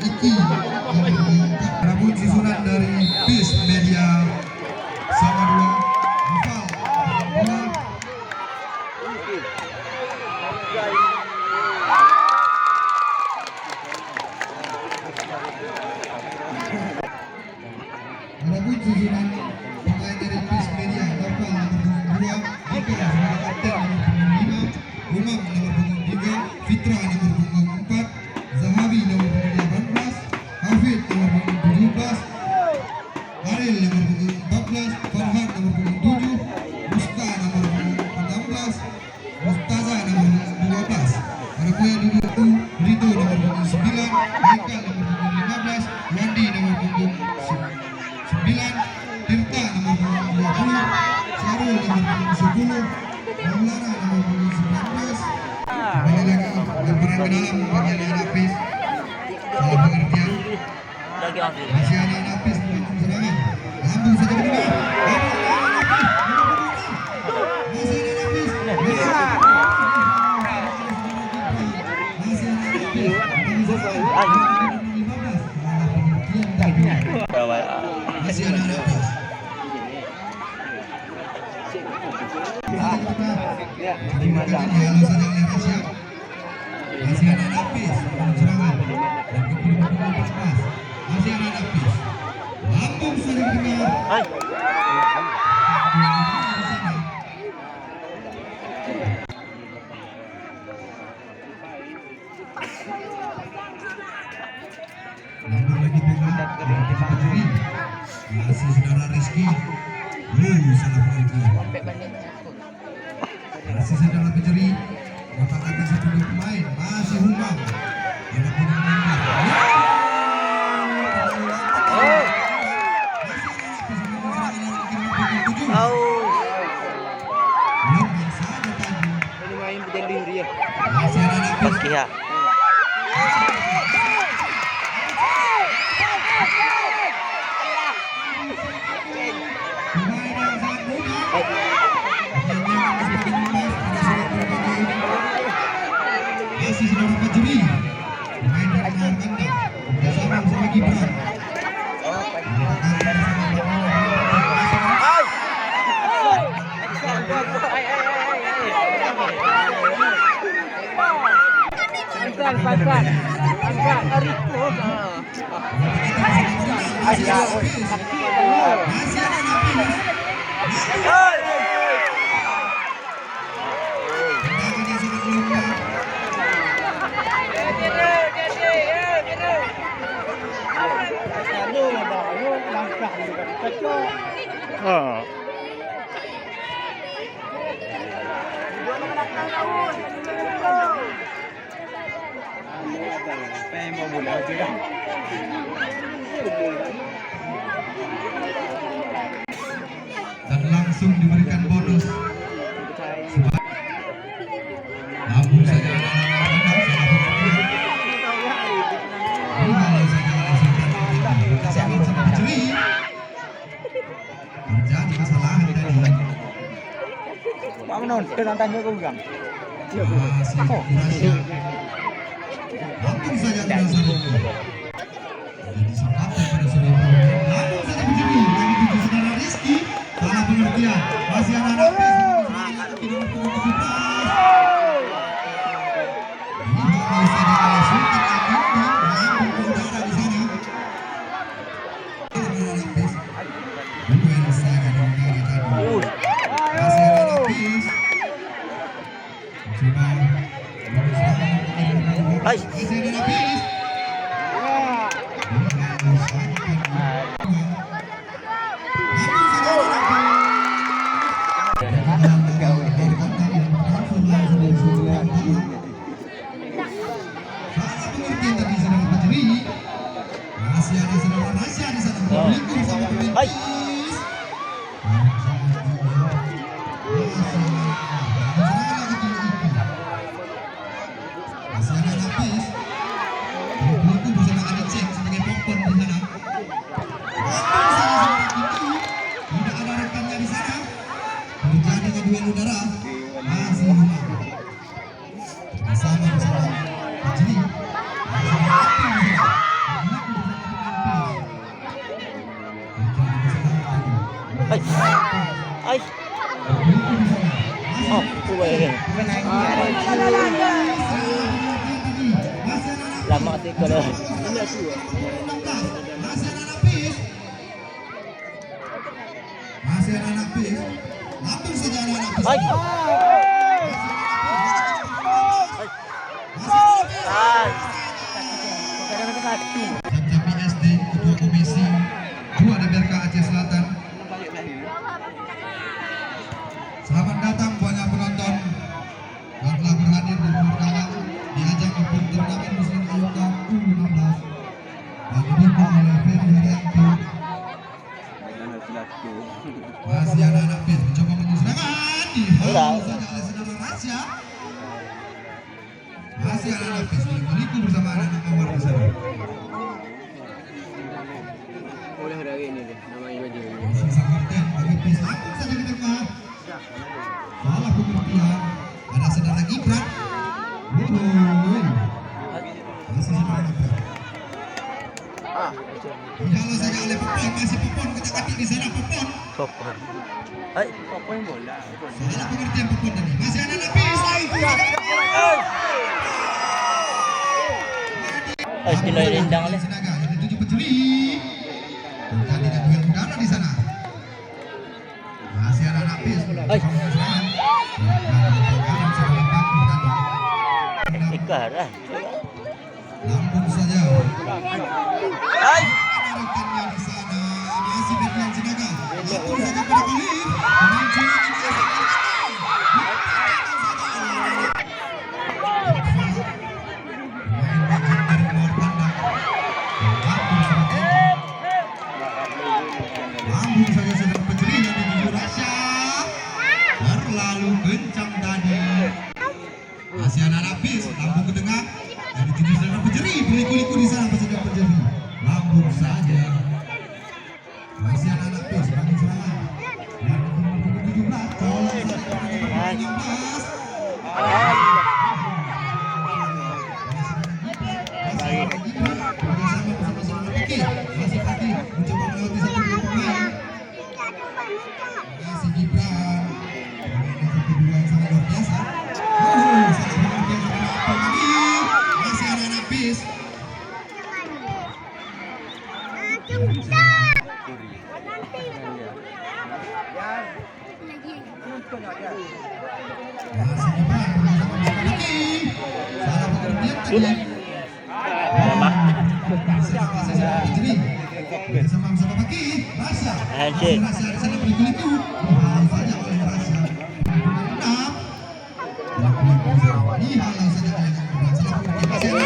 Iki rambut susunan dari Bis Media sama dua Noval rambut susunan pemain dari Bis Media Noval nomor 2 Ika sebagai kapten nomor 5 Umam nomor 3 Fitra nomor 4 Zahabi nomor 18 Hafid nomor 17 Aril nomor 14 Farhan nomor 7 Musta nomor 16 Mustaza nomor 12 para pemain nomor 2 Rito nomor 9 Haikal nomor 15 Wandi nomor 9 Tirta nomor 20 Sarul nomor 10 Maulana nomor 19 kembali lagi berperan ke dalam bagian Hafiz salah pengertian masih anak Hafiz membangun serangan lambung saja ke depan masih anak Hafiz masih anak Hafiz masih ada Nafis serangan dan kemudian pas masih ada Nafis lambung saja didengar lambung lagi pegang masih saudara Rizky salah pengertian masih saudara pencuri kotak-kotak satu pemain masih Humam anak pemain masih ada Nafis masih saudara pencuri pemain dari Markanda bersama Gibran dan langsung diberikan bonus lambung saja terjadi kesalahan tadi Pak Menon, tanya ke Bang. masih kurang lambung saja tidak satu jadi sempatan pada seluruh lambung saja begini dari tujuh saudara Rizky salah pengertian masih ada Nafis saja kalah Sultan lambung ke udara di sana ada Nafis. Duel udara masih bersama Fajri. Oh, lama sih kalau masih ada Nafis. Langsung saja ada Nafis. Jambi SD, Ketua Komisi 2 DPRK Aceh Selatan. Selamat datang banyak penonton yang telah berhadir di pertama di ajang Open Turnamen Muslim Ayuka U15 yang didukung oleh Ferry Herianto. Masih ada Nafis mencoba menuju serangan dihalau saja oleh saudara Rasya. Masih ada Nafis berliku bersama anak Mawar di sana. Boleh hari ini deh, namanya baju. Masih sang kapten bagi Pis langsung saja ke tengah. Salah pengertian. Ada saudara Gibran. Masih saudara Gibran. Dihalau saja oleh Popon, masih Popon ketik-ketik di sana Popon. Popon. Popon bola. Salah pengertian Popon tadi. Masih ada Nafis langsung. Istilah rendang oleh Sinaga yang dituju pencuri. Terjadi duel udara di sana. Masih ada Nafis. Ikara. Lambung saja. Hai. Rekannya di sana masih Ferdian Sinaga. Lambung saja pada Khalif. Memancing lambung saja sedang pencuri yang dituju Rasya. Terlalu kencang tadi. Masih ada Nafis, lambung ke tengah yang dituju sedang pencuri. Berliku-liku di sana sedang pencuri. Lambung saja. Masih ada Nafis bagi serangan. Yang dituju 17. Colong saja 16. Masih Fakih mencoba melewati satu dua pemain. Masih Gibran. Pemain yang kedua yang sangat luar biasa. Sangat luar biasa lagi. Masih ada Nafis. Masih Gibran. Salah pengertian tadi. Bersama-sama Fakih, Rasya. Rasya di sana berliku-liku. Dihalau saja oleh Rasya. Dihalau saja oleh Gibran. Salah pengertian masih ada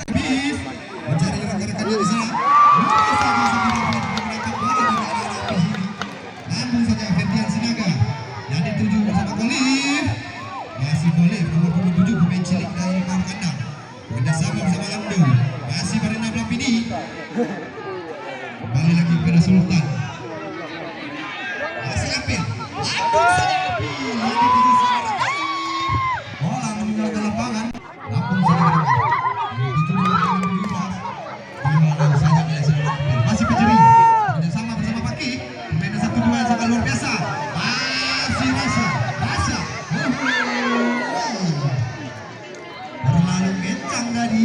Nafis. Mencari rekan-rekannya di sana. Lambung saja Ferdian Sinaga yang dituju bersama Khalif. Masih Khalif nomor 27 pemain cilik dari Mawar Kandang. Bekerjasama bersama Lamdo. Masih pada 16 ini. Kembali lagi kepada Sultan. Masih Apil. Lambung saja Apil. Yang dituju saudara Khalif. Bola meninggalkan lapangan. Lambung saja ke depan. Yang dituju nomor 17. Dihalau saja oleh saudara Apil. Masih pencuri. Bekerjasama bersama Fakih. Pemain 1-2 yang sangat luar biasa. Masih Rasya. Rasya. Terlalu kencang tadi.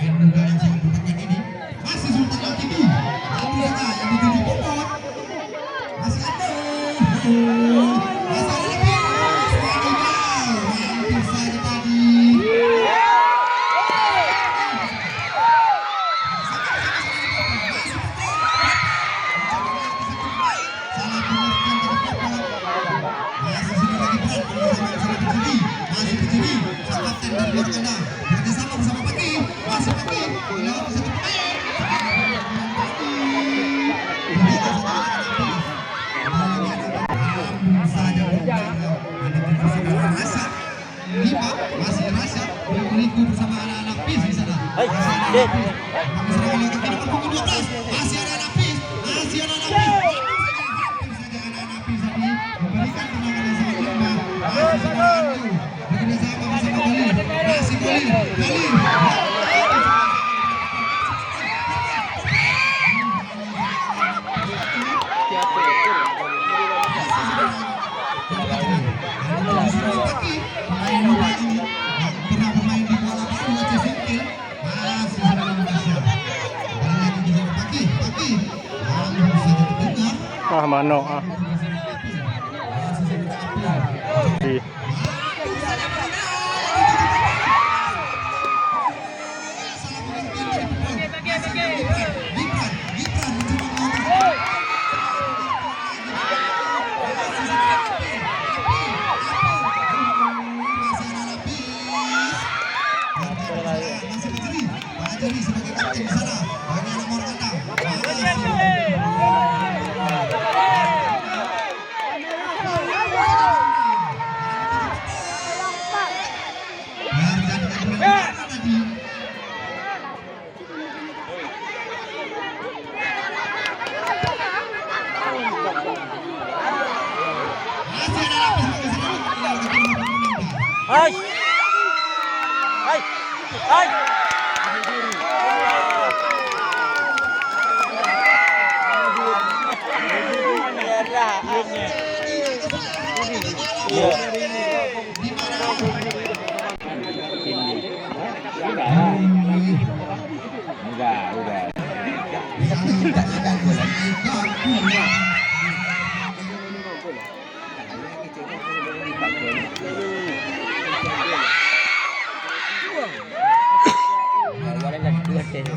pemain muda yang sangat berbakat ini. Masih Sultan Al-Kidi. Abdullah yang dituju Popot. Masih ada. Masih ada lebih. Hampir saja tadi. Salah pengertian dari Popot. Masih sudah lagi berat masih terjadi sang kapten dari luar kandang bekerjasama bersama Paki. Masih Paki melewati satu pemain saja Rasa 5 masih Rasa berliku bersama anak-anak PIS di sana. Masih ada anak PIS, masih ada anak PIS. Memberikan tendangan yang sangat lemah. Bekerjasama bersama Galil. Masih Galil. Pemain muda ini yang pernah bermain di bola baru Aceh Singkil masih sedang Indonesia. Kembali lagi bersama Paki. Lalu saja terdengar. Mano Di. Jadi sebagai kapten di sana bagi anak nomor 6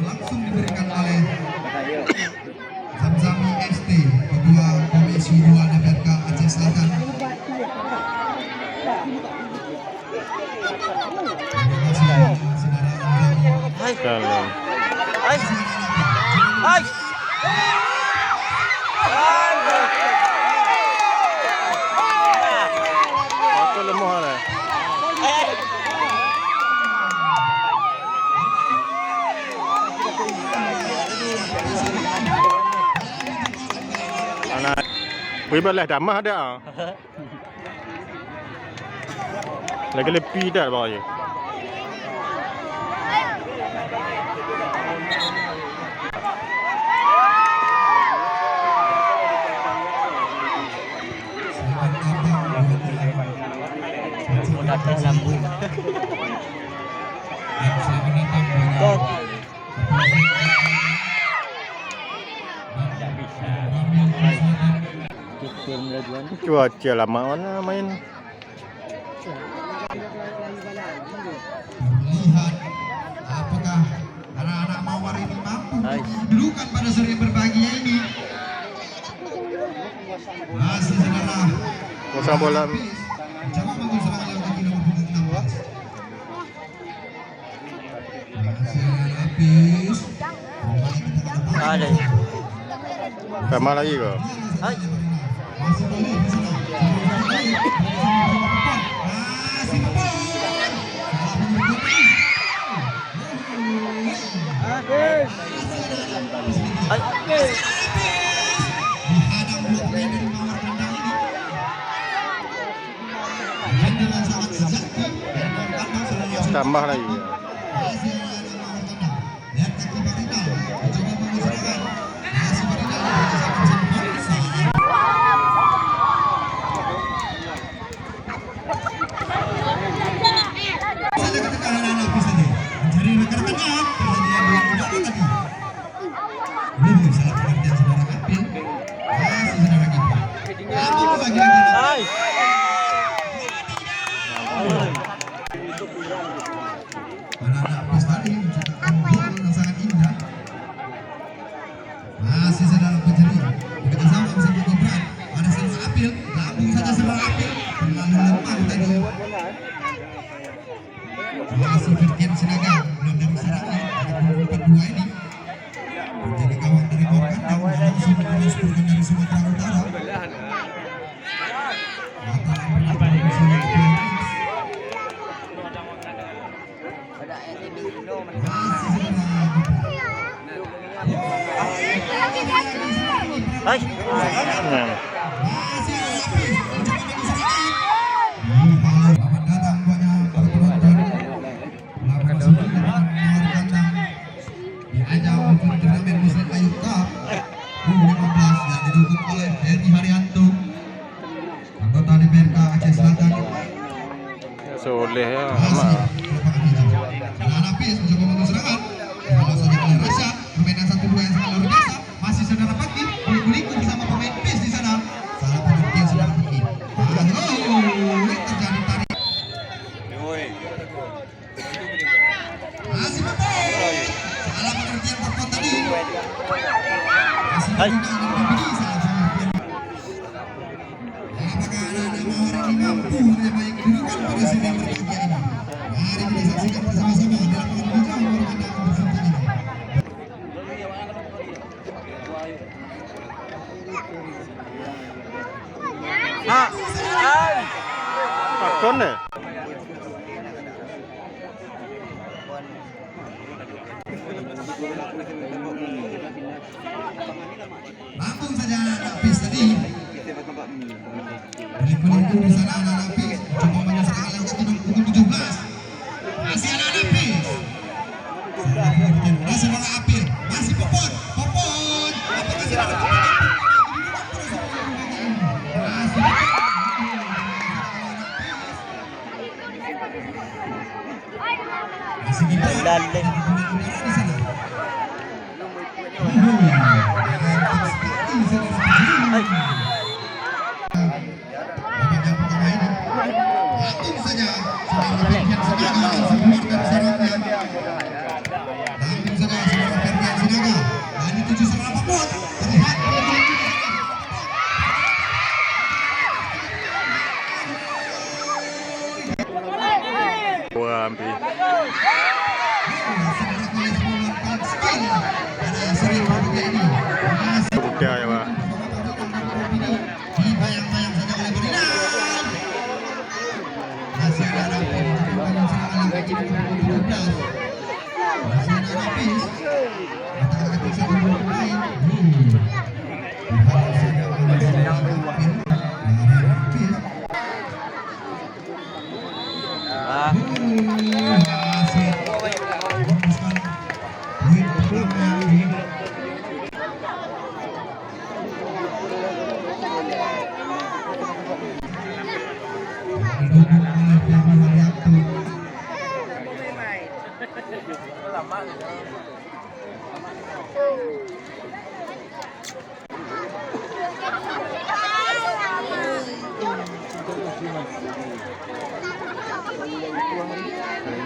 langsung diberikan oleh Zamzami ST kedua Komisi 2 DPRK Aceh Selatan. Terima kasih saudara Andrew. Aku lemah lah. Anak beribadah damah ada. Lagi lebih dah bawah je. Datang lampu. Cuaca lama mana main. Lihat apakah anak-anak Mawar ini mampu mendudukan pada seri berbahagia ini. Masih saudara Pasang bola. Coba bangun serangan lewat kaki nomor punggung 16. Masih habis. Ada. Sama lagi ke? Masih boleh di sana. Masih Popon. Dihadang dua pemain dari Mawar kandang ini. Dengan sangat sejati dari Mawar kandang sudah Tambah lagi. masih ada anak Mawar kandang. Lihat kaki Farina mencoba bangun serangan. Masih Farina saja ketika anak-anak bisa mencari rekan-rekannya. Anak-anak PIS tadi menciptakan gol yang sangat indah. Masih dalam pencarian. Bekerja sama bersama Gibran. Ada Selma Apil, lambung saja Selma Apil. Terlalu lemah tadi. Masih Firkian Sinaga, belum dari serangan. Ada umpan dua ini. Menjadi gawang dari bawah kandang dan langsung ditransferkan dari Sumatera Utara. Hai. Soleh ya, lama. Lapis mencoba membangun serangan. Kalau saja oleh Rasya, permainan 1-2 yang sangat luar biasa. Masih saudara Pagi, Buliku bersama pemain PIS di sana. Salah pengertian sudah Pagi. Terjadi tarik. Masih Popon. Salah pengertian Popon tadi. Masih juga ingin membeli salah pengertian. Apakah anak-anak Mawar ini mampu menyamai kedudukan pada sini yang berbahagia ini? Mari kita saksikan bersama-sama di lapangan hijau nomor kandang bersinta ini. Akon deh. Langsung saja anak PIS tadi. Kulit-kulitku di sana anak PIS. Coba menyerang lewat pukul 17. Masih anak PIS. Masih bola Apil. Masih Popon. Popon. Apakah sudah ada Popon? Masih Gibran. Lalim. Di sana. Langsung saja saudara Ferdian Sinaga langsung keluar dari sarangnya. Langsung saja saudara Ferdian Sinaga dan dituju serangan Popon. Terlihat Wah, ambil. saudara Koles melakukan skill pada seri berikutnya ini. Udah ya, Pak. Dibayang-bayang saja oleh Berilan. Masih ada Napis untuk membangun serangan lagi di pukul 17. Masih ada Napis. Katakan ketik satu dua pemain. Dibangun saja oleh seorang Apil. Dari Napis. Masih merumuskan poin pertama ini. Didukung oleh Ferdi Haryanto.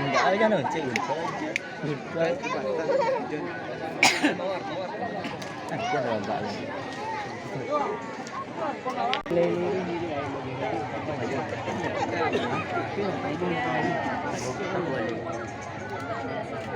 Enggak ada kan cek. Jangan enggak.